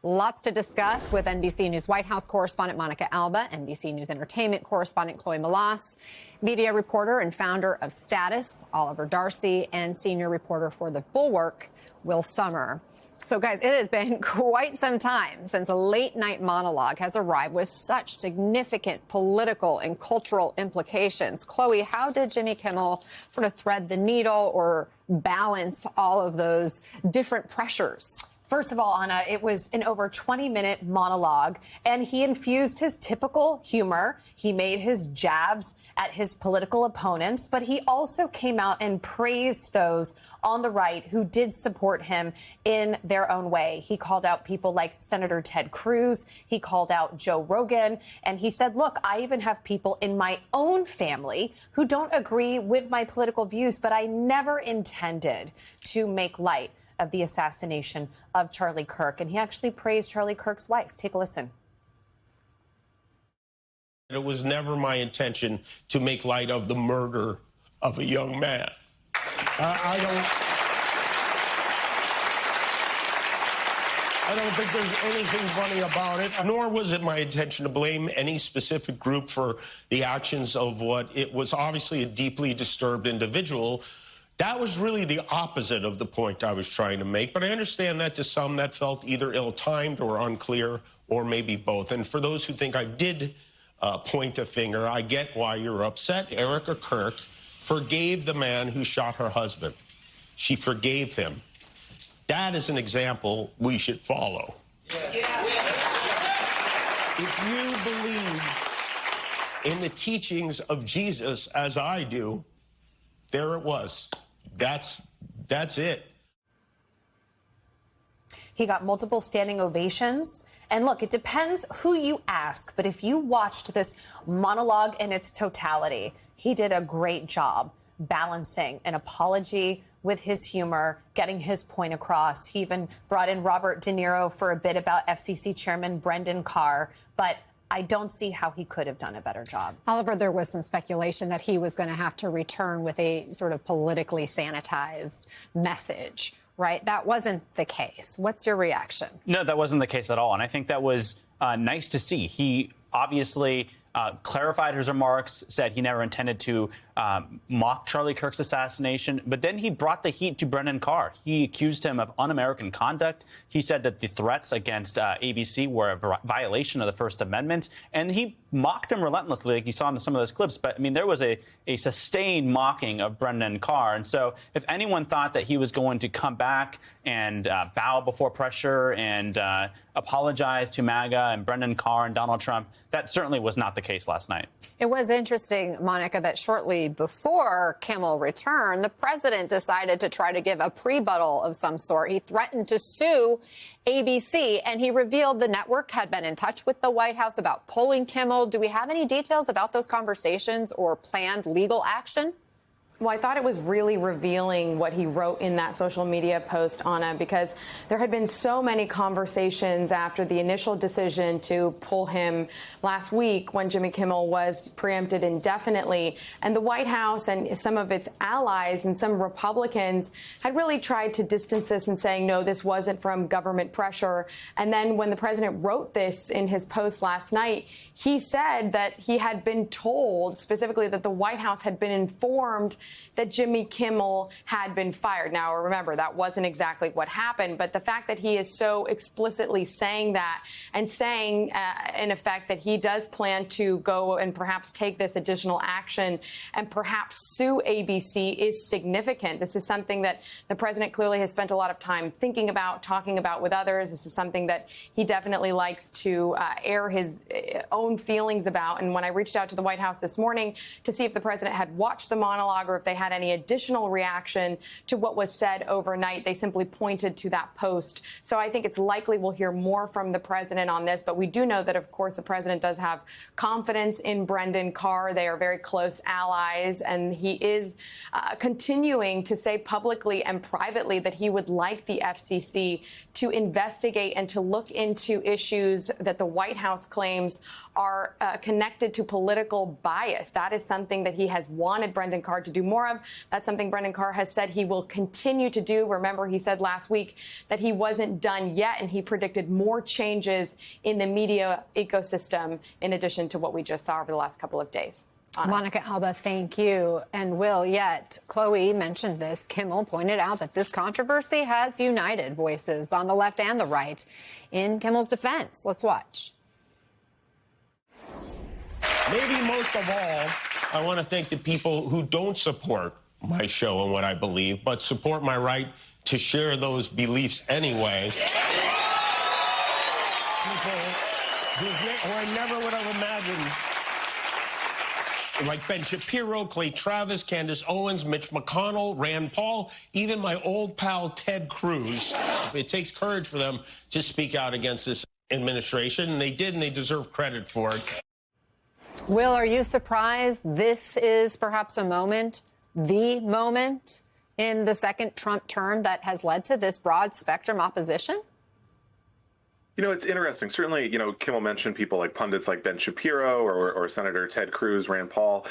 Lots to discuss with NBC News White House correspondent Monica Alba, NBC News Entertainment correspondent Chloe Melas, media reporter and founder of Status, Oliver Darcy, and senior reporter for The Bulwark, Will Sommer. So, guys, it has been quite some time since a late-night monologue has arrived with such significant political and cultural implications. Chloe, how did Jimmy Kimmel sort of thread the needle or balance all of those different pressures? First of all, Anna, it was an over 20-minute monologue, and he infused his typical humor. He made his jabs at his political opponents, but he also came out and praised those on the right who did support him in their own way. He called out people like Senator Ted Cruz. He called out Joe Rogan, and he said, look, I even have people in my own family who don't agree with my political views, but I never intended to make light of the assassination of Charlie Kirk. And he actually praised Charlie Kirk's wife. Take a listen. It was never my intention to make light of the murder of a young man. I don't think there's anything funny about it, nor was it my intention to blame any specific group for the actions of what it was obviously a deeply disturbed individual. That was really the opposite of the point I was trying to make, but I understand that to some that felt either ill-timed or unclear or maybe both. And for those who think I did point a finger, I get why you're upset. Erica Kirk forgave the man who shot her husband. She forgave him. That is an example we should follow. If you believe in the teachings of Jesus, as I do, there it was. That's it. He got multiple standing ovations. And look, it depends who you ask, but if you watched this monologue in its totality, he did a great job balancing an apology with his humor, getting his point across. He even brought in Robert De Niro for a bit about FCC Chairman Brendan Carr, but I don't see how he could have done a better job. Oliver, there was some speculation that he was going to have to return with a sort of politically sanitized message, right? That wasn't the case. What's your reaction? No, that wasn't the case at all. And I think that was nice to see. He obviously clarified his remarks, said he never intended to mock Charlie Kirk's assassination, but then he brought the heat to Brendan Carr. He accused him of un-American conduct. He said that the threats against ABC were a violation of the First Amendment, and he mocked him relentlessly, like you saw in some of those clips. But, I mean, there was a sustained mocking of Brendan Carr. And so if anyone thought that he was going to come back and bow before pressure and apologize to MAGA and Brendan Carr and Donald Trump, that certainly was not the case last night. It was interesting, Monica, that shortly before Kimmel returned, the president decided to try to give a rebuttal of some sort. He threatened to sue ABC, and he revealed the network had been in touch with the White House about pulling Kimmel. Do we have any details about those conversations or planned legal action? Well, I thought it was really revealing what he wrote in that social media post, Anna, because there had been so many conversations after the initial decision to pull him last week when Jimmy Kimmel was preempted indefinitely. And the White House and some of its allies and some Republicans had really tried to distance this and saying, no, this wasn't from government pressure. And then when the president wrote this in his post last night, he said that he had been told specifically that the White House had been informed that Jimmy Kimmel had been fired. Now, remember, that wasn't exactly what happened, but the fact that he is so explicitly saying that and saying, in effect, that he does plan to go and perhaps take this additional action and perhaps sue ABC is significant. This is something that the president clearly has spent a lot of time thinking about, talking about with others. This is something that he definitely likes to air his own feelings about. And when I reached out to the White House this morning to see if the president had watched the monologue or if they had any additional reaction to what was said overnight, they simply pointed to that post. So I think it's likely we'll hear more from the president on this. But we do know that, of course, the president does have confidence in Brendan Carr. They are very close allies. And he is continuing to say publicly and privately that he would like the FCC to investigate and to look into issues that the White House claims are connected to political bias. That is something that he has wanted Brendan Carr to do more of. That's something Brendan Carr has said he will continue to do. Remember, he said last week that he wasn't done yet, and he predicted more changes in the media ecosystem in addition to what we just saw over the last couple of days. Monica Alba, thank you. And Will, yet Chloe mentioned this. Kimmel pointed out that this controversy has united voices on the left and the right in Kimmel's defense. Let's watch. Maybe most of all, I want to thank the people who don't support my show and what I believe, but support my right to share those beliefs anyway. People who I never would have imagined, like Ben Shapiro, Clay Travis, Candace Owens, Mitch McConnell, Rand Paul, even my old pal Ted Cruz. It takes courage for them to speak out against this administration, and they did, and they deserve credit for it. Will, are you surprised this is perhaps the moment in the second Trump term that has led to this broad spectrum opposition? You know, it's interesting. Certainly, you know, Kimmel mentioned people like pundits like Ben Shapiro or Senator Ted Cruz, Rand Paul.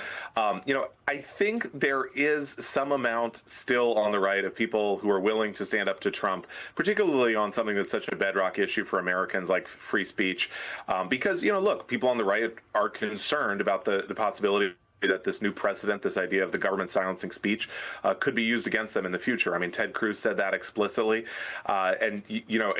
You know, I think there is some amount still on the right of people who are willing to stand up to Trump, particularly on something that's such a bedrock issue for Americans like free speech. Because, you know, look, people on the right are concerned about the possibility that this new precedent, this idea of the government silencing speech, could be used against them in the future. I mean, Ted Cruz said that explicitly. And, you know,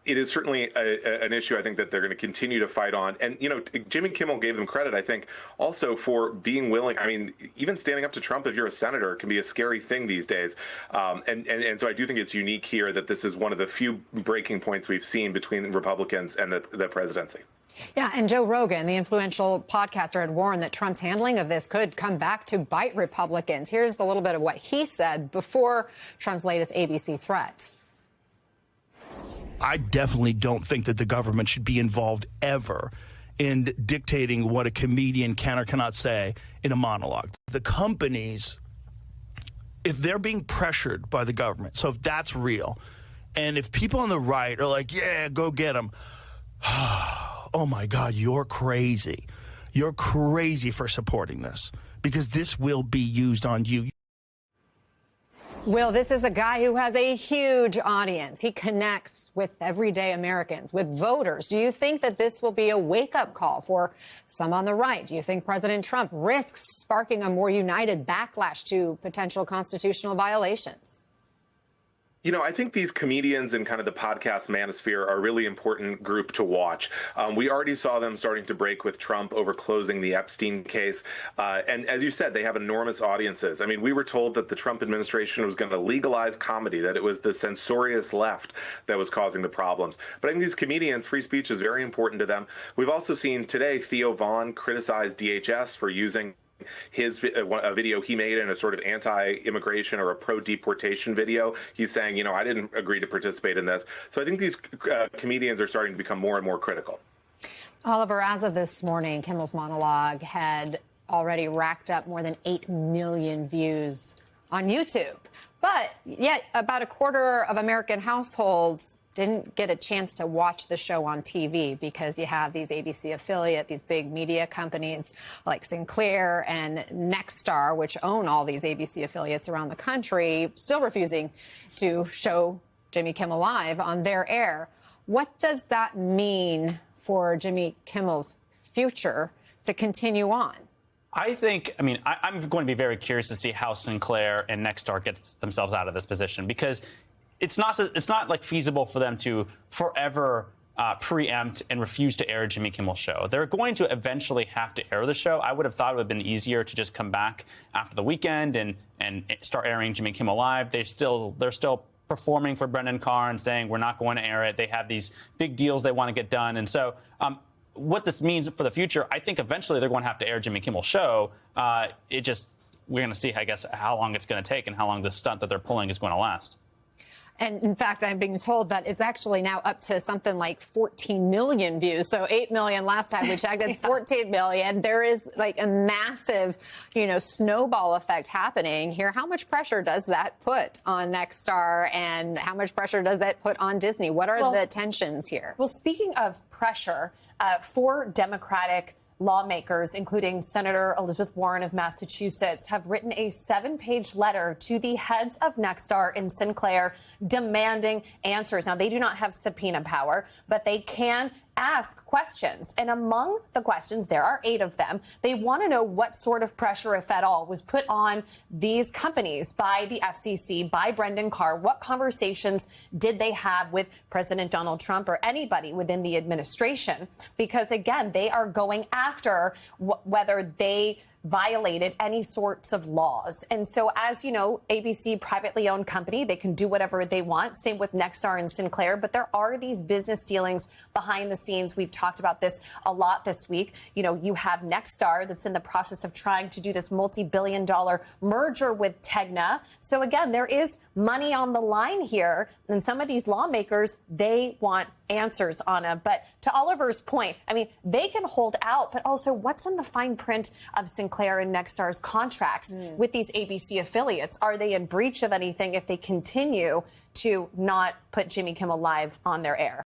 it is certainly an issue I think that they're going to continue to fight on. And, you know, Jimmy Kimmel gave them credit, I think, also for being willing. I mean, even standing up to Trump if you're a senator can be a scary thing these days. And so I do think it's unique here that this is one of the few breaking points we've seen between Republicans and the presidency. Yeah, and Joe Rogan, the influential podcaster, had warned that Trump's handling of this could come back to bite Republicans. Here's a little bit of what he said before Trump's latest ABC threat. I definitely don't think that the government should be involved ever in dictating what a comedian can or cannot say in a monologue. The companies, if they're being pressured by the government, so if that's real, and if people on the right are like, yeah, go get them, oh my God, you're crazy. You're crazy for supporting this because this will be used on you. Will, this is a guy who has a huge audience. He connects with everyday Americans, with voters. Do you think that this will be a wake-up call for some on the right? Do you think President Trump risks sparking a more united backlash to potential constitutional violations? You know, I think these comedians and kind of the podcast manosphere are a really important group to watch. We already saw them starting to break with Trump over closing the Epstein case. And as you said, they have enormous audiences. I mean, we were told that the Trump administration was going to legalize comedy, that it was the censorious left that was causing the problems. But I think these comedians, free speech is very important to them. We've also seen today Theo Vaughn criticize DHS for using a video he made in a sort of anti-immigration or a pro-deportation video. He's saying, you know, I didn't agree to participate in this. So I think these comedians are starting to become more and more critical. Oliver, as of this morning, Kimmel's monologue had already racked up more than 8 million views on YouTube. But yet about a quarter of American households didn't get a chance to watch the show on TV because you have these ABC affiliate, these big media companies like Sinclair and Nexstar, which own all these ABC affiliates around the country, still refusing to show Jimmy Kimmel Live on their air. What does that mean for Jimmy Kimmel's future to continue on? I'm going to be very curious to see how Sinclair and Nexstar gets themselves out of this position, because it's not like feasible for them to forever preempt and refuse to air a Jimmy Kimmel show. They're going to eventually have to air the show. I would have thought it would have been easier to just come back after the weekend and start airing Jimmy Kimmel Live. They're still performing for Brendan Carr and saying we're not going to air it. They have these big deals they want to get done. And so what this means for the future, I think eventually they're going to have to air Jimmy Kimmel's show. We're going to see, I guess, how long it's going to take and how long the stunt that they're pulling is going to last. And in fact, I'm being told that it's actually now up to something like 14 million views. So 8 million last time we checked, it's 14 million. There is like a massive, snowball effect happening here. How much pressure does that put on Nexstar, and how much pressure does that put on Disney? What are the tensions here? Well, speaking of pressure, 4 Democratic lawmakers, including Senator Elizabeth Warren of Massachusetts, have written a 7-page letter to the heads of Nexstar and Sinclair demanding answers. Now, they do not have subpoena power, but they can ask questions. And among the questions, there are 8 of them. They want to know what sort of pressure, if at all, was put on these companies by the FCC, by Brendan Carr. What conversations did they have with President Donald Trump or anybody within the administration? Because, again, they are going after whether they violated any sorts of laws. And so, as you know, ABC, privately owned company, they can do whatever they want. Same with Nexstar and Sinclair. But there are these business dealings behind the scenes. We've talked about this a lot this week. You know, you have Nexstar that's in the process of trying to do this multi-billion-dollar merger with Tegna. So again, there is money on the line here. And some of these lawmakers, they want answers, Anna. But to Oliver's point, I mean, they can hold out, but also what's in the fine print of Sinclair and Nexstar's contracts with these ABC affiliates? Are they in breach of anything if they continue to not put Jimmy Kimmel Live on their air?